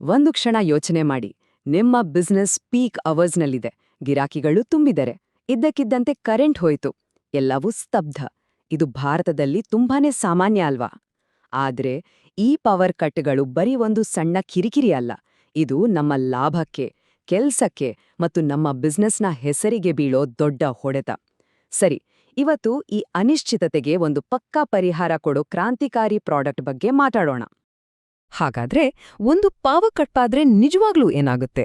ಒಂದು ಕ್ಷಣ ಯೋಚನೆ ಮಾಡಿ. ನಿಮ್ಮ ಬಿಸ್ನೆಸ್ ಪೀಕ್ ಅವರ್ಸ್ನಲ್ಲಿದೆ, ಗಿರಾಕಿಗಳು ತುಂಬಿದರೆ, ಇದ್ದಕ್ಕಿದ್ದಂತೆ ಕರೆಂಟ್ ಹೋಯ್ತು, ಎಲ್ಲವೂ ಸ್ತಬ್ಧ. ಇದು ಭಾರತದಲ್ಲಿ ತುಂಬಾನೇ ಸಾಮಾನ್ಯ ಅಲ್ವಾ? ಆದ್ರೆ ಈ ಪವರ್ ಕಟ್ಗಳು ಬರೀ ಒಂದು ಸಣ್ಣ ಕಿರಿಕಿರಿ ಅಲ್ಲ, ಇದು ನಮ್ಮ ಲಾಭಕ್ಕೆ, ಕೆಲ್ಸಕ್ಕೆ ಮತ್ತು ನಮ್ಮ ಬಿಸ್ನೆಸ್ನ ಹೆಸರಿಗೆ ಬೀಳೋ ದೊಡ್ಡ ಹೊಡೆತ. ಸರಿ, ಇವತ್ತು ಈ ಅನಿಶ್ಚಿತತೆಗೆ ಒಂದು ಪಕ್ಕಾ ಪರಿಹಾರ ಕೊಡೋ ಕ್ರಾಂತಿಕಾರಿ ಪ್ರಾಡಕ್ಟ್ ಬಗ್ಗೆ ಮಾತಾಡೋಣ. ಹಾಗಾದ್ರೆ ಒಂದು ಪವರ್ ಕಟ್ಪಾದ್ರೆ ನಿಜವಾಗ್ಲೂ ಏನಾಗುತ್ತೆ?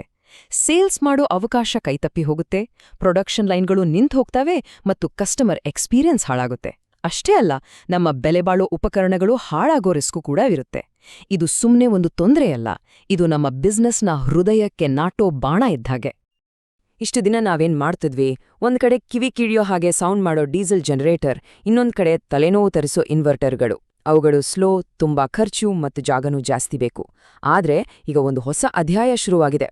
ಸೇಲ್ಸ್ ಮಾಡೋ ಅವಕಾಶ ಕೈತಪ್ಪಿ ಹೋಗುತ್ತೆ, ಪ್ರೊಡಕ್ಷನ್ ಲೈನ್ಗಳು ನಿಂತು ಹೋಗ್ತವೆ ಮತ್ತು ಕಸ್ಟಮರ್ ಎಕ್ಸ್ಪೀರಿಯನ್ಸ್ ಹಾಳಾಗುತ್ತೆ. ಅಷ್ಟೇ ಅಲ್ಲ, ನಮ್ಮ ಬೆಲೆಬಾಳೋ ಉಪಕರಣಗಳು ಹಾಳಾಗೋ ರಿಸ್ಕು ಕೂಡ ಇರುತ್ತೆ. ಇದು ಸುಮ್ನೆ ಒಂದು ತೊಂದರೆಯಲ್ಲ, ಇದು ನಮ್ಮ ಬಿಸ್ನೆಸ್ನ ಹೃದಯಕ್ಕೆ ನಾಟೋ ಬಾಣ ಇದ್ದಾಗೆ. ಇಷ್ಟು ದಿನ ನಾವೇನ್ ಮಾಡ್ತಿದ್ವಿ? ಒಂದ್ ಕಡೆ ಕಿವಿ ಕಿಳಿಯೋ ಹಾಗೆ ಸೌಂಡ್ ಮಾಡೋ ಡೀಸೆಲ್ ಜನರೇಟರ್, ಇನ್ನೊಂದ್ ಕಡೆ ತಲೆನೋವು ತರಿಸೋ ಇನ್ವರ್ಟರ್ಗಳು. ಅವುಗಳು ಸ್ಲೋ, ತುಂಬಾ ಖರ್ಚು ಮತ್ತು ಜಾಗನೂ ಜಾಸ್ತಿ ಬೇಕು. ಆದ್ರೆ ಈಗ ಒಂದು ಹೊಸ ಅಧ್ಯಾಯ ಶುರುವಾಗಿದೆ.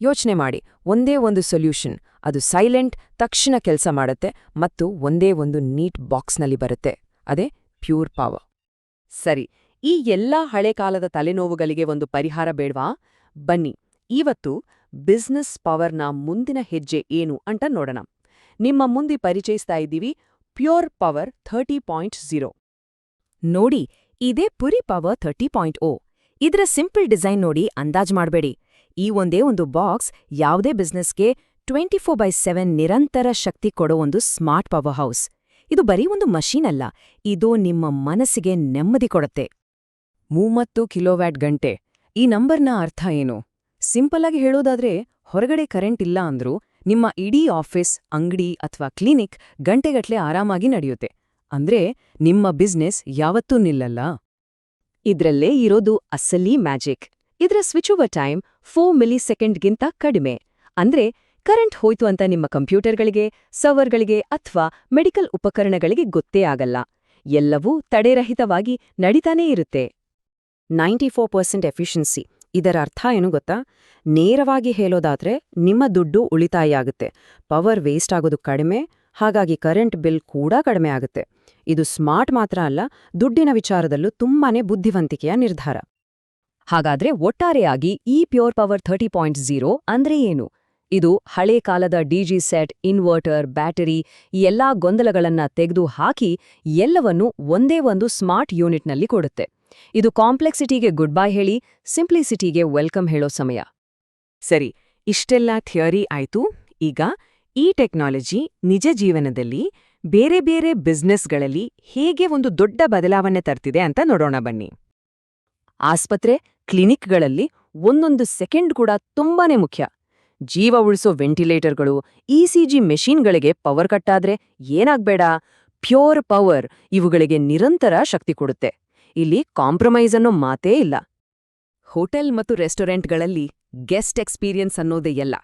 ಯೋಚನೆ ಮಾಡಿ, ಒಂದೇ ಒಂದು ಸೊಲ್ಯೂಷನ್, ಅದು ಸೈಲೆಂಟ್, ತಕ್ಷಣ ಕೆಲಸ ಮಾಡುತ್ತೆ ಮತ್ತು ಒಂದೇ ಒಂದು ನೀಟ್ ಬಾಕ್ಸ್ನಲ್ಲಿ ಬರುತ್ತೆ. ಅದೇ ಪ್ಯೂರ್ ಪವರ್. ಸರಿ, ಈ ಎಲ್ಲಾ ಹಳೆ ಕಾಲದ ತಲೆನೋವುಗಳಿಗೆ ಒಂದು ಪರಿಹಾರ ಬೇಡ್ವಾ? ಬನ್ನಿ, ಇವತ್ತು ಬಿಸ್ನೆಸ್ ಪವರ್ನ ಮುಂದಿನ ಹೆಜ್ಜೆ ಏನು ಅಂತ ನೋಡೋಣ. ನಿಮ್ಮ ಮುಂದೆ ಪರಿಚಯಿಸ್ತಾ ಇದ್ದೀವಿ ಪ್ಯೂರ್ ಪವರ್ 30.0. ನೋಡಿ, ಇದೇ ಪುರಿ ಪವರ್ 30.0. ಇದರ ಸಿಂಪಲ್ ಡಿಸೈನ್ ನೋಡಿ ಅಂದಾಜ್ ಮಾಡಬೇಡಿ. ಈ ಒಂದೇ ಒಂದು ಬಾಕ್ಸ್ ಯಾವುದೇ ಬಿಸ್ನೆಸ್ಗೆ 24/7 ನಿರಂತರ ಶಕ್ತಿ ಕೊಡೋ ಒಂದು ಸ್ಮಾರ್ಟ್ ಪವರ್ ಹೌಸ್. ಇದು ಬರೀ ಒಂದು ಮಷೀನ್ ಅಲ್ಲ, ಇದು ನಿಮ್ಮ ಮನಸ್ಸಿಗೆ ನೆಮ್ಮದಿ ಕೊಡುತ್ತೆ. 30 ಕಿಲೋವ್ಯಾಟ್ ಗಂಟೆ. ಈ ನಂಬರ್ನ ಅರ್ಥ ಏನು? ಸಿಂಪಲ್ ಆಗಿ ಹೇಳೋದಾದ್ರೆ, ಹೊರಗಡೆ ಕರೆಂಟ್ ಇಲ್ಲ ಅಂದ್ರೂ ನಿಮ್ಮ ಇಡೀ ಆಫೀಸ್, ಅಂಗಡಿ ಅಥವಾ ಕ್ಲಿನಿಕ್ ಗಂಟೆಗಟ್ಲೆ ಆರಾಮಾಗಿ ನಡೆಯುತ್ತೆ. ಅಂದ್ರೆ ನಿಮ್ಮ ಬಿಸ್ನೆಸ್ ಯಾವತ್ತೂ ನಿಲ್ಲಲ್ಲ. ಇದ್ರಲ್ಲೇ ಇರೋದು ಅಸಲಿ ಮ್ಯಾಜಿಕ್. ಇದ್ರ ಸ್ವಿಚ್ ಓವರ್ ಟೈಮ್ 4 ಮಿಲಿಸೆಕೆಂಡ್ಗಿಂತ ಕಡಿಮೆ. ಅಂದ್ರೆ ಕರೆಂಟ್ ಹೋಯ್ತು ಅಂತ ನಿಮ್ಮ ಕಂಪ್ಯೂಟರ್ಗಳಿಗೆ, ಸರ್ವರ್ಗಳಿಗೆ ಅಥವಾ ಮೆಡಿಕಲ್ ಉಪಕರಣಗಳಿಗೆ ಗೊತ್ತೇ ಆಗಲ್ಲ. ಎಲ್ಲವೂ ತಡೆರಹಿತವಾಗಿ ನಡೀತಾನೇ ಇರುತ್ತೆ. 94% ಎಫಿಷಿಯನ್ಸಿ. ಇದರ ಅರ್ಥ ಏನು ಗೊತ್ತಾ? ನೇರವಾಗಿ ಹೇಳೋದಾದ್ರೆ ನಿಮ್ಮ ದುಡ್ಡು ಉಳಿತಾಯ ಆಗುತ್ತೆ, ಪವರ್ ವೇಸ್ಟ್ ಆಗೋದು ಕಡಿಮೆ, ಹಾಗಾಗಿ ಕರೆಂಟ್ ಬಿಲ್ ಕೂಡ ಕಡಿಮೆ ಆಗುತ್ತೆ. ಇದು ಸ್ಮಾರ್ಟ್ ಮಾತ್ರ ಅಲ್ಲ, ದುಡ್ಡಿನ ವಿಚಾರದಲ್ಲೂ ತುಂಬಾನೇ ಬುದ್ಧಿವಂತಿಕೆಯ ನಿರ್ಧಾರ. ಹಾಗಾದ್ರೆ ಒಟ್ಟಾರೆಯಾಗಿ ಈ ಪ್ಯೂರ್ ಪವರ್ 30.0 ಅಂದ್ರೆ ಏನು? ಇದು ಹಳೆ ಕಾಲದ ಡಿಜಿ ಸೆಟ್, ಇನ್ವರ್ಟರ್, ಬ್ಯಾಟರಿ ಈ ಎಲ್ಲಾ ಗೊಂದಲಗಳನ್ನ ತೆಗೆದು ಹಾಕಿ ಎಲ್ಲವನ್ನೂ ಒಂದೇ ಒಂದು ಸ್ಮಾರ್ಟ್ ಯೂನಿಟ್ನಲ್ಲಿ ಕೊಡುತ್ತೆ. ಇದು ಕಾಂಪ್ಲೆಕ್ಸಿಟಿಗೆ ಗುಡ್ ಬೈ ಹೇಳಿ ಸಿಂಪ್ಲಿಸಿಟಿಗೆ ವೆಲ್ಕಮ್ ಹೇಳೋ ಸಮಯ. ಸರಿ, ಇಷ್ಟೆಲ್ಲ ಥಿಯರಿ ಆಯ್ತು. ಈಗ ಈ ಟೆಕ್ನಾಲಜಿ ನಿಜ ಜೀವನದಲ್ಲಿ ಬೇರೆ ಬೇರೆ ಬಿಸ್ನೆಸ್ಗಳಲ್ಲಿ ಹೇಗೆ ಒಂದು ದೊಡ್ಡ ಬದಲಾವಣೆ ತರ್ತಿದೆ ಅಂತ ನೋಡೋಣ ಬನ್ನಿ. ಆಸ್ಪತ್ರೆ, ಕ್ಲಿನಿಕ್ಗಳಲ್ಲಿ ಒಂದೊಂದು ಸೆಕೆಂಡ್ ಕೂಡ ತುಂಬಾನೇ ಮುಖ್ಯ. ಜೀವ ಉಳಿಸೋ ವೆಂಟಿಲೇಟರ್ಗಳು, ಇಸಿಜಿ ಮೆಷೀನ್ಗಳಿಗೆ ಪವರ್ ಕಟ್ಟಾದ್ರೆ ಏನಾಗ್ಬೇಡ, ಪ್ಯೂರ್ ಪವರ್ ಇವುಗಳಿಗೆ ನಿರಂತರ ಶಕ್ತಿ ಕೊಡುತ್ತೆ. ಇಲ್ಲಿ ಕಾಂಪ್ರಮೈಸ್ ಅನ್ನೋ ಮಾತೇ ಇಲ್ಲ. ಹೋಟೆಲ್ ಮತ್ತು ರೆಸ್ಟೋರೆಂಟ್ಗಳಲ್ಲಿ ಗೆಸ್ಟ್ ಎಕ್ಸ್ಪೀರಿಯನ್ಸ್ ಅನ್ನೋದೇ ಎಲ್ಲ.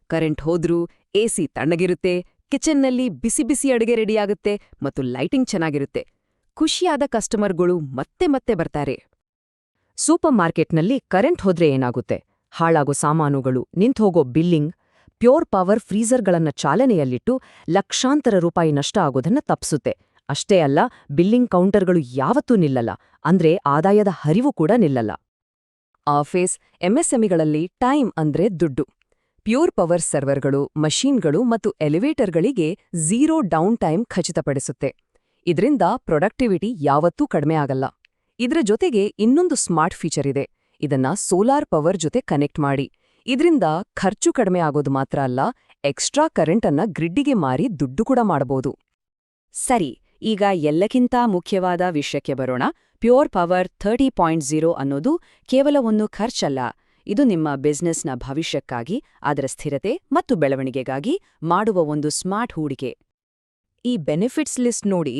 ಕರೆಂಟ್ ಹೋದ್ರೂ ಎಸಿ ತಣ್ಣಗಿರುತ್ತೆ, ಕಿಚನ್ನಲ್ಲಿ ಬಿಸಿ ಬಿಸಿ ಅಡುಗೆ ರೆಡಿಯಾಗುತ್ತೆ ಮತ್ತು ಲೈಟಿಂಗ್ ಚೆನ್ನಾಗಿರುತ್ತೆ. ಖುಷಿಯಾದ ಕಸ್ಟಮರ್ಗಳು ಮತ್ತೆ ಮತ್ತೆ ಬರ್ತಾರೆ. ಸೂಪರ್ ಮಾರ್ಕೆಟ್ನಲ್ಲಿ ಕರೆಂಟ್ ಹೋದ್ರೆ ಏನಾಗುತ್ತೆ? ಹಾಳಾಗೋ ಸಾಮಾನುಗಳು, ನಿಂತ್ಹೋಗೋ ಬಿಲ್ಲಿಂಗ್. ಪ್ಯೂರ್ ಪವರ್ ಫ್ರೀಜರ್ಗಳನ್ನ ಚಾಲನೆಯಲ್ಲಿಟ್ಟು ಲಕ್ಷಾಂತರ ರೂಪಾಯಿ ನಷ್ಟ ಆಗೋದನ್ನ ತಪ್ಪಿಸುತ್ತೆ. ಅಷ್ಟೇ ಅಲ್ಲ, ಬಿಲ್ಲಿಂಗ್ ಕೌಂಟರ್ಗಳು ಯಾವತ್ತೂ ನಿಲ್ಲಲ್ಲ, ಅಂದ್ರೆ ಆದಾಯದ ಹರಿವು ಕೂಡ ನಿಲ್ಲಲ್ಲ. ಆಫೀಸ್, ಎಂಎಸ್ಎಂಇಗಳಲ್ಲಿ ಟೈಮ್ ಅಂದ್ರೆ ದುಡ್ಡು. ಪ್ಯೂರ್ ಪವರ್ ಸರ್ವರ್ಗಳು, ಮಷೀನ್ಗಳು ಮತ್ತು ಎಲಿವೇಟರ್ಗಳಿಗೆ ಝೀರೋ ಡೌನ್ ಟೈಮ್ ಖಚಿತಪಡಿಸುತ್ತೆ. ಇದರಿಂದ ಪ್ರೊಡಕ್ಟಿವಿಟಿ ಯಾವತ್ತೂ ಕಡಿಮೆ ಆಗಲ್ಲ. ಇದ್ರ ಜೊತೆಗೆ ಇನ್ನೊಂದು ಸ್ಮಾರ್ಟ್ ಫೀಚರ್ ಇದೆ. ಇದನ್ನ ಸೋಲಾರ್ ಪವರ್ ಜೊತೆ ಕನೆಕ್ಟ್ ಮಾಡಿ. ಇದರಿಂದ ಖರ್ಚು ಕಡಿಮೆ ಆಗೋದು ಮಾತ್ರ ಅಲ್ಲ, ಎಕ್ಸ್ಟ್ರಾ ಕರೆಂಟನ್ನ ಗ್ರಿಡ್ಡಿಗೆ ಮಾರಿ ದುಡ್ಡು ಕೂಡ ಮಾಡಬಹುದು. ಸರಿ, ಈಗ ಎಲ್ಲಕ್ಕಿಂತ ಮುಖ್ಯವಾದ ವಿಷಯಕ್ಕೆ ಬರೋಣ. ಪ್ಯೂರ್ ಪವರ್ 30.0 ಅನ್ನೋದು ಕೇವಲ ಒಂದು ಖರ್ಚಲ್ಲ, ಇದು ನಿಮ್ಮ ಬಿಸ್ನೆಸ್ನ ಭವಿಷ್ಯಕ್ಕಾಗಿ, ಅದರ ಸ್ಥಿರತೆ ಮತ್ತು ಬೆಳವಣಿಗೆಗಾಗಿ ಮಾಡುವ ಒಂದು ಸ್ಮಾರ್ಟ್ ಹೂಡಿಕೆ. ಈ ಬೆನಿಫಿಟ್ಸ್ ಲಿಸ್ಟ್ ನೋಡಿ,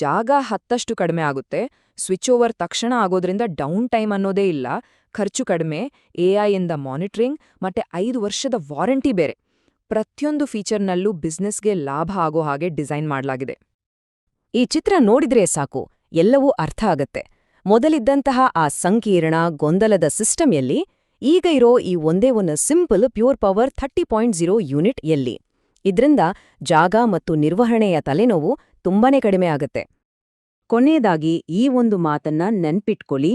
ಜಾಗ 10 ಕಡಿಮೆ ಆಗುತ್ತೆ, ಸ್ವಿಚ್ ಓವರ್ ತಕ್ಷಣ ಆಗೋದ್ರಿಂದ ಡೌನ್ ಟೈಮ್ ಅನ್ನೋದೇ ಇಲ್ಲ, ಖರ್ಚು ಕಡಿಮೆ, ಎಐಯಿಂದ ಮಾನಿಟರಿಂಗ್ ಮತ್ತೆ 5 ವರ್ಷದ ವಾರಂಟಿ ಬೇರೆ. ಪ್ರತಿಯೊಂದು ಫೀಚರ್ನಲ್ಲೂ ಬಿಸ್ನೆಸ್ಗೆ ಲಾಭ ಆಗೋ ಹಾಗೆ ಡಿಸೈನ್ ಮಾಡಲಾಗಿದೆ. ಈ ಚಿತ್ರ ನೋಡಿದ್ರೆ ಸಾಕು, ಎಲ್ಲವೂ ಅರ್ಥ ಆಗತ್ತೆ. ಮೊದಲಿದ್ದಂತಹ ಆ ಸಂಕೀರ್ಣ ಗೊಂದಲದ ಸಿಸ್ಟಮ್ ಎಲ್ಲಿ? ಈಗ ಇರೋ ಈ ಒಂದೇ ಒಂದು ಸಿಂಪಲ್ ಪ್ಯೂರ್ ಪವರ್ 30.0 ಯೂನಿಟ್ ಎಲ್ಲಿ? ಇದ್ರಿಂದ ಜಾಗ ಮತ್ತು ನಿರ್ವಹಣೆಯ ತಲೆನೋವು ತುಂಬಾನೇ ಕಡಿಮೆ ಆಗತ್ತೆ. ಕೊನೆಯದಾಗಿ ಈ ಒಂದು ಮಾತನ್ನ ನೆನ್ಪಿಟ್ಕೊಳ್ಳಿ,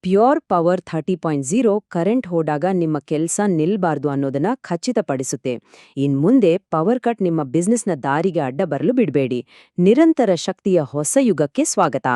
ಪ್ಯೂರ್ ಪವರ್ 30.0 ಕರೆಂಟ್ ಹೋದಾಗ ನಿಮ್ಮ ಕೆಲಸ ನಿಲ್ಬಾರ್ದು ಅನ್ನೋದನ್ನ ಖಚಿತಪಡಿಸುತ್ತೆ. ಇನ್ಮುಂದೆ ಪವರ್ ಕಟ್ ನಿಮ್ಮ ಬಿಸ್ನೆಸ್ನ ದಾರಿಗೆ ಅಡ್ಡ ಬರಲು ಬಿಡಬೇಡಿ. ನಿರಂತರ ಶಕ್ತಿಯ ಹೊಸ ಯುಗಕ್ಕೆ ಸ್ವಾಗತ.